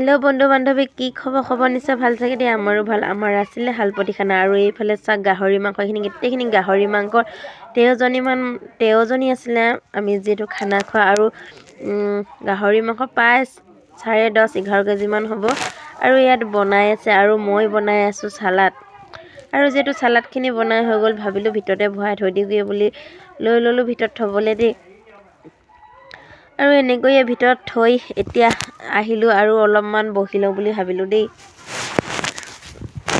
Hello' বন্ধু বান্ধৱী, কি খবৰ নিশ্চয় ভাল চাগে দেই। আমাৰো ভাল। আমাৰ আছিলে হালপতি খানা আৰু এইফালে চাওক গাহৰি মাংসখিনি, গোটেইখিনি গাহৰি মাংসৰ 13জনী আছিলে আমি যিহেতু খানা খোৱা। আৰু গাহৰি মাংস প্ৰায় 10.5-11 কেজিমান হ'ব। আৰু ইয়াত বনাই আছে আৰু মই বনাই আছোঁ চালাড। আৰু যিহেতু চালাডখিনি বনাই হৈ গ'ল, ভাবিলোঁ ভিতৰতে ভৰাই থৈ দিওঁগৈ বুলি লৈ ল'লোঁ ভিতৰত থ'বলৈ দেই। আৰু এনেকৈয়ে ভিতৰত থৈ এতিয়া আহিলোঁ আৰু অলপমান বহি লওঁ বুলি ভাবিলোঁ দেই।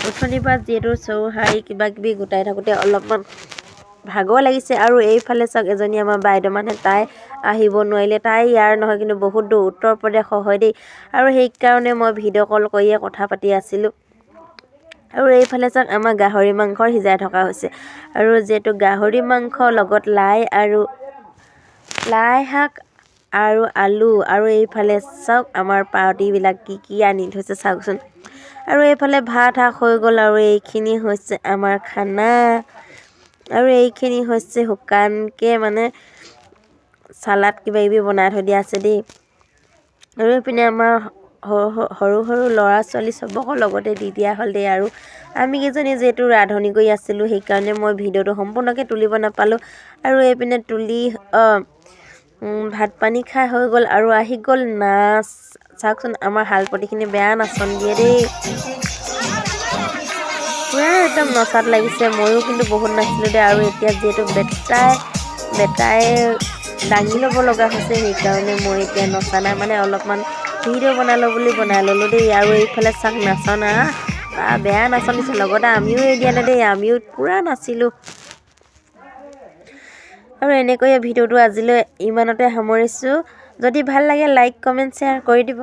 অথনিৰ পৰা যিহেতু চৌহাৰি কিবা কিবি গোটাই থাকোঁতে অলপমান ভাগৰ লাগিছে। আৰু এইফালে চাওক এজনী আমাৰ বাইদেউ মানে তাই আহিব নোৱাৰিলে। তাই ইয়াৰ নহয় কিন্তু বহুত দূৰ, উত্তৰ প্ৰদেশৰ হয় দেই। আৰু সেইকাৰণে মই ভিডিঅ' কল কৰিয়ে কথা পাতি আছিলোঁ। আৰু এইফালে চাওক আমাৰ গাহৰি মাংস সিজাই থকা হৈছে। আৰু যিহেতু গাহৰি মাংস লগত লাই শাক আৰু আলু, আৰু এইফালে চাওক আমাৰ পাৰ্টিবিলাক কি আনি থৈছে চাওকচোন। আৰু এইফালে ভাত শাক হৈ গ'ল। আৰু এইখিনি হৈছে আমাৰ খানা। আৰু এইখিনি হৈছে শুকানকৈ মানে চালাড কিবা কিবি বনাই থৈ দিয়া আছে দেই। আৰু এইপিনে আমাৰ সৰু ল'ৰা ছোৱালী চবকো লগতে দি দিয়া হ'ল দেই। আৰু আমি কেইজনী যিহেতু ৰান্ধনি কৰি আছিলোঁ, সেইকাৰণে মই ভিডিঅ'টো সম্পূৰ্ণকৈ তুলিব নাপালোঁ। আৰু এইপিনে ভাত পানী খাই হৈ গ'ল আৰু আহি গ'ল নাচ। চাওকচোন আমাৰ হালপতিখিনি বেয়া নাচন দিয়ে দেই। পূৰা একদম নচাত লাগিছে। ময়ো কিন্তু বহুত নাচিলোঁ দেই। আৰু এতিয়া যিহেতু বেটাই দাঙি ল'ব লগা হৈছে, সেইকাৰণে মই এতিয়া নচা নাই, মানে অলপমান ভিডিঅ' বনাই ল'লোঁ দেই। আৰু এইফালে চাওক নাচনা বেয়া নাচন দিছে। লগতে আমিও এৰি দিয়া নাই দেই, আমিও পূৰা নাচিলোঁ। আৰু এনেকৈয়ে ভিডিঅ'টো আজিলৈ ইমানতে সামৰিছোঁ। যদি ভাল লাগে লাইক কমেণ্ট শ্বেয়াৰ কৰি দিব।